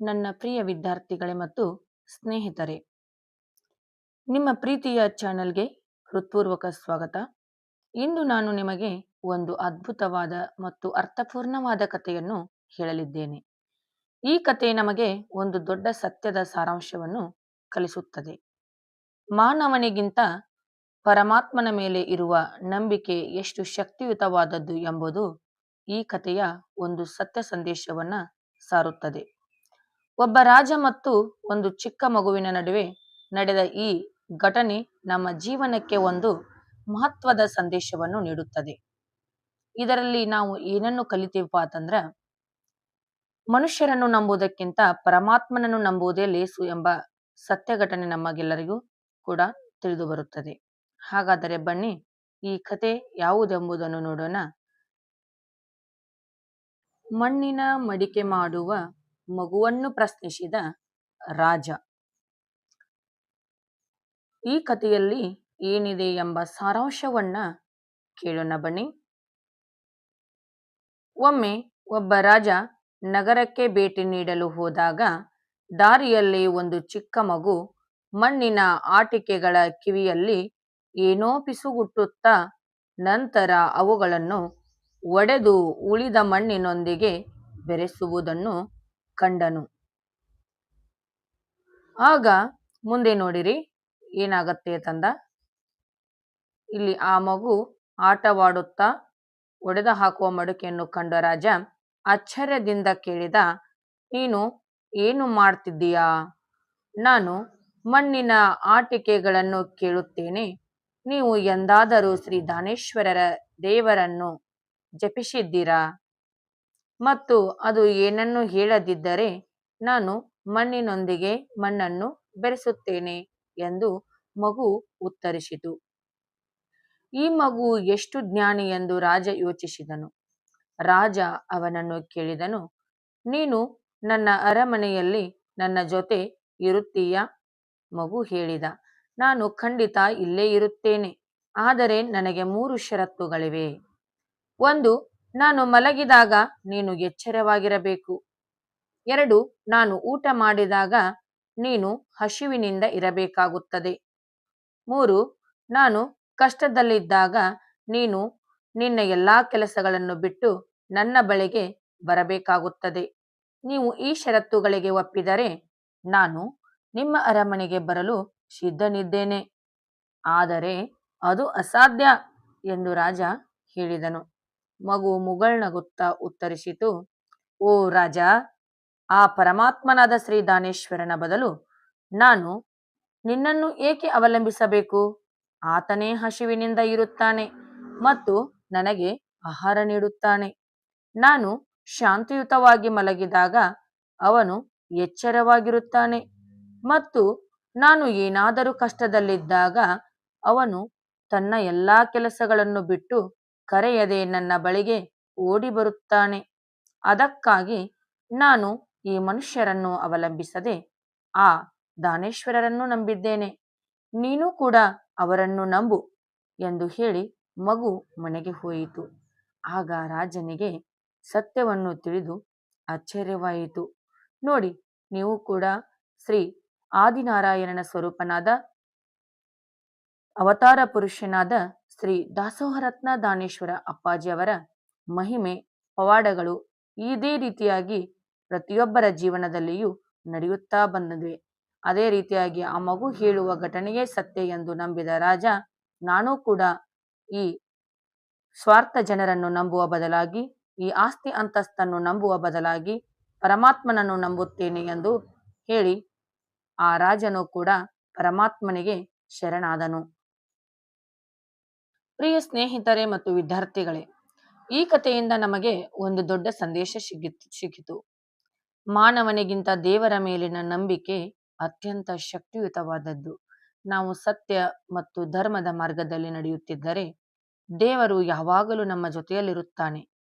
ನನ್ನ ಪ್ರಿಯ ವಿದ್ಯಾರ್ಥಿಗಳೇ ಮತ್ತು ಸ್ನೇಹಿತರೆ, ನಿಮ್ಮ ಪ್ರೀತಿಯ ಚಾನೆಲ್ಗೆ ಹೃತ್ಪೂರ್ವಕ ಸ್ವಾಗತ. ಇಂದು ನಾನು ನಿಮಗೆ ಒಂದು ಅದ್ಭುತವಾದ ಮತ್ತು ಅರ್ಥಪೂರ್ಣವಾದ ಕಥೆಯನ್ನು ಹೇಳಲಿದ್ದೇನೆ. ಈ ಕಥೆ ನಮಗೆ ಒಂದು ದೊಡ್ಡ ಸತ್ಯದ ಸಾರಾಂಶವನ್ನು ಕಲಿಸುತ್ತದೆ. ಮಾನವನಿಗಿಂತ ಪರಮಾತ್ಮನ ಮೇಲೆ ಇರುವ ನಂಬಿಕೆ ಎಷ್ಟು ಶಕ್ತಿಯುತವಾದದ್ದು ಎಂಬುದು ಈ ಕಥೆಯ ಒಂದು ಸತ್ಯ ಸಂದೇಶವನ್ನ ಸಾರುತ್ತದೆ. ಒಬ್ಬ ರಾಜ ಮತ್ತು ಒಂದು ಚಿಕ್ಕ ಮಗುವಿನ ನಡುವೆ ನಡೆದ ಈ ಘಟನೆ ನಮ್ಮ ಜೀವನಕ್ಕೆ ಒಂದು ಮಹತ್ವದ ಸಂದೇಶವನ್ನು ನೀಡುತ್ತದೆ. ಇದರಲ್ಲಿ ನಾವು ಏನನ್ನು ಕಲಿತೀವಪ್ಪ ಅಂತಂದ್ರ, ಮನುಷ್ಯರನ್ನು ನಂಬುವುದಕ್ಕಿಂತ ಪರಮಾತ್ಮನನ್ನು ನಂಬುವುದೇ ಲೇಸು ಎಂಬ ಸತ್ಯ ಘಟನೆ ನಮಗೆಲ್ಲರಿಗೂ ಕೂಡ ತಿಳಿದು ಬರುತ್ತದೆ. ಹಾಗಾದರೆ ಬನ್ನಿ ಈ ಕಥೆ ಯಾವುದೆಂಬುದನ್ನು ನೋಡೋಣ. ಮಣ್ಣಿನ ಮಡಿಕೆ ಮಾಡುವ ಮಗುವನ್ನು ಪ್ರಶ್ನಿಸಿದ ರಾಜ. ಈ ಕಥೆಯಲ್ಲಿ ಏನಿದೆ ಎಂಬ ಸಾರಾಂಶವನ್ನ ಕೇಳೋಣ ಬನ್ನಿ. ಒಮ್ಮೆ ಒಬ್ಬ ರಾಜ ನಗರಕ್ಕೆ ಭೇಟಿ ನೀಡಲು ಹೋದಾಗ ದಾರಿಯಲ್ಲಿ ಒಂದು ಚಿಕ್ಕ ಮಗು ಮಣ್ಣಿನ ಆಟಿಕೆಗಳ ಕಿವಿಯಲ್ಲಿ ಏನೋ ಪಿಸುಗುಟ್ಟುತ್ತಾ ನಂತರ ಅವುಗಳನ್ನು ಒಡೆದು ಉಳಿದ ಮಣ್ಣಿನೊಂದಿಗೆ ಬೆರೆಸುವುದನ್ನು ಕಂಡನು. ಆಗ ಮುಂದೆ ನೋಡಿರಿ ಏನಾಗತ್ತೆ ತಂದ. ಇಲ್ಲಿ ಆ ಮಗು ಆಟವಾಡುತ್ತಾ ಒಡೆದ ಹಾಕುವ ಮಡಿಕೆಯನ್ನು ಕಂಡ ರಾಜ ಆಶ್ಚರ್ಯದಿಂದ ಕೇಳಿದ, ನೀನು ಏನು ಮಾಡ್ತಿದ್ದೀಯಾ? ನಾನು ಮಣ್ಣಿನ ಆಟಿಕೆಗಳನ್ನು ಕೇಳುತ್ತೇನೆ. ನೀವು ಎಂದಾದರೂ ಶ್ರೀ ದಾನೇಶ್ವರರ ದೇವರನ್ನು ಜಪಿಸಿದ್ದೀರಾ? ಮತ್ತು ಅದು ಏನನ್ನು ಹೇಳದಿದ್ದರೆ ನಾನು ಮಣ್ಣಿನೊಂದಿಗೆ ಮಣ್ಣನ್ನು ಬೆರೆಸುತ್ತೇನೆ ಎಂದು ಮಗು ಉತ್ತರಿಸಿತು. ಈ ಮಗು ಎಷ್ಟು ಜ್ಞಾನಿ ಎಂದು ರಾಜ ಯೋಚಿಸಿದನು. ರಾಜ ಅವನನ್ನು ಕೇಳಿದನು, ನೀನು ನನ್ನ ಅರಮನೆಯಲ್ಲಿ ನನ್ನ ಜೊತೆ ಇರುತ್ತೀಯಾ? ಮಗು ಹೇಳಿದ, ನಾನು ಖಂಡಿತ ಇಲ್ಲೇ ಇರುತ್ತೇನೆ. ಆದರೆ ನನಗೆ 3 ಷರತ್ತುಗಳಿವೆ. 1, ನಾನು ಮಲಗಿದಾಗ ನೀನು ಎಚ್ಚರವಾಗಿರಬೇಕು. 2, ನಾನು ಊಟ ಮಾಡಿದಾಗ ನೀನು ಹಸಿವಿನಿಂದ ಇರಬೇಕಾಗುತ್ತದೆ. 3, ನಾನು ಕಷ್ಟದಲ್ಲಿದ್ದಾಗ ನೀನು ನಿನ್ನ ಎಲ್ಲಾ ಕೆಲಸಗಳನ್ನು ಬಿಟ್ಟು ನನ್ನ ಬಳಿಗೆ ಬರಬೇಕಾಗುತ್ತದೆ. ನೀವು ಈ ಷರತ್ತುಗಳಿಗೆ ಒಪ್ಪಿದರೆ ನಾನು ನಿಮ್ಮ ಅರಮನೆಗೆ ಬರಲು ಸಿದ್ಧನಿದ್ದೇನೆ. ಆದರೆ ಅದು ಅಸಾಧ್ಯ ಎಂದು ರಾಜ ಹೇಳಿದನು. ಮಗು ಮುಗುಳ್ನಗುತ್ತಾ ಉತ್ತರಿಸಿತು, ಓ ರಾಜ, ಆ ಪರಮಾತ್ಮನಾದ ಶ್ರೀ ದಾನೇಶ್ವರನ ಬದಲು ನಾನು ನಿನ್ನನ್ನು ಏಕೆ ಅವಲಂಬಿಸಬೇಕು? ಆತನೇ ಹಸಿವಿನಿಂದ ಇರುತ್ತಾನೆ ಮತ್ತು ನನಗೆ ಆಹಾರ ನೀಡುತ್ತಾನೆ. ನಾನು ಶಾಂತಿಯುತವಾಗಿ ಮಲಗಿದಾಗ ಅವನು ಎಚ್ಚರವಾಗಿರುತ್ತಾನೆ ಮತ್ತು ನಾನು ಏನಾದರೂ ಕಷ್ಟದಲ್ಲಿದ್ದಾಗ ಅವನು ತನ್ನ ಎಲ್ಲಾ ಕೆಲಸಗಳನ್ನು ಬಿಟ್ಟು ಕರೆಯದೆ ನನ್ನ ಬಳಿಗೆ ಓಡಿ ಬರುತ್ತಾನೆ. ಅದಕ್ಕಾಗಿ ನಾನು ಈ ಮನುಷ್ಯರನ್ನು ಅವಲಂಬಿಸದೆ ಆ ದಾನೇಶ್ವರರನ್ನು ನಂಬಿದ್ದೇನೆ. ನೀನು ಕೂಡ ಅವರನ್ನು ನಂಬು ಎಂದು ಹೇಳಿ ಮಗು ಮನೆಗೆ ಹೋಯಿತು. ಆಗ ರಾಜನಿಗೆ ಸತ್ಯವನ್ನು ತಿಳಿದು ಆಶ್ಚರ್ಯವಾಯಿತು. ನೋಡಿ, ನೀವು ಕೂಡ ಶ್ರೀ ಆದಿನಾರಾಯಣನ ಸ್ವರೂಪನಾದ ಅವತಾರ ಪುರುಷನಾದ ಶ್ರೀ ದಾಸೋಹರತ್ನ ದಾನೇಶ್ವರ ಅಪ್ಪಾಜಿಯವರ ಮಹಿಮೆ ಪವಾಡಗಳು ಇದೇ ರೀತಿಯಾಗಿ ಪ್ರತಿಯೊಬ್ಬರ ಜೀವನದಲ್ಲಿಯೂ ನಡೆಯುತ್ತಾ ಬಂದಿವೆ. ಅದೇ ರೀತಿಯಾಗಿ ಆ ಮಗು ಹೇಳುವ ಘಟನೆಯೇ ಸತ್ಯ ಎಂದು ನಂಬಿದ ರಾಜ, ನಾನೂ ಕೂಡ ಈ ಸ್ವಾರ್ಥ ಜನರನ್ನು ನಂಬುವ ಬದಲಾಗಿ, ಈ ಆಸ್ತಿ ಅಂತಸ್ತನ್ನು ನಂಬುವ ಬದಲಾಗಿ ಪರಮಾತ್ಮನನ್ನು ನಂಬುತ್ತೇನೆ ಎಂದು ಹೇಳಿ ಆ ರಾಜನು ಕೂಡ ಪರಮಾತ್ಮನಿಗೆ ಶರಣಾದನು. ಪ್ರಿಯ ಸ್ನೇಹಿತರೆ ಮತ್ತು ವಿದ್ಯಾರ್ಥಿಗಳೇ, ಈ ಕಥೆಯಿಂದ ನಮಗೆ ಒಂದು ದೊಡ್ಡ ಸಂದೇಶ ಸಿಕ್ಕಿತು. ಮಾನವನಿಗಿಂತ ದೇವರ ಮೇಲಿನ ನಂಬಿಕೆ ಅತ್ಯಂತ ಶಕ್ತಿಯುತವಾದದ್ದು. ನಾವು ಸತ್ಯ ಮತ್ತು ಧರ್ಮದ ಮಾರ್ಗದಲ್ಲಿ ನಡೆಯುತ್ತಿದ್ದರೆ ದೇವರು ಯಾವಾಗಲೂ ನಮ್ಮ ಜೊತೆಯಲ್ಲಿರುತ್ತಾನೆ.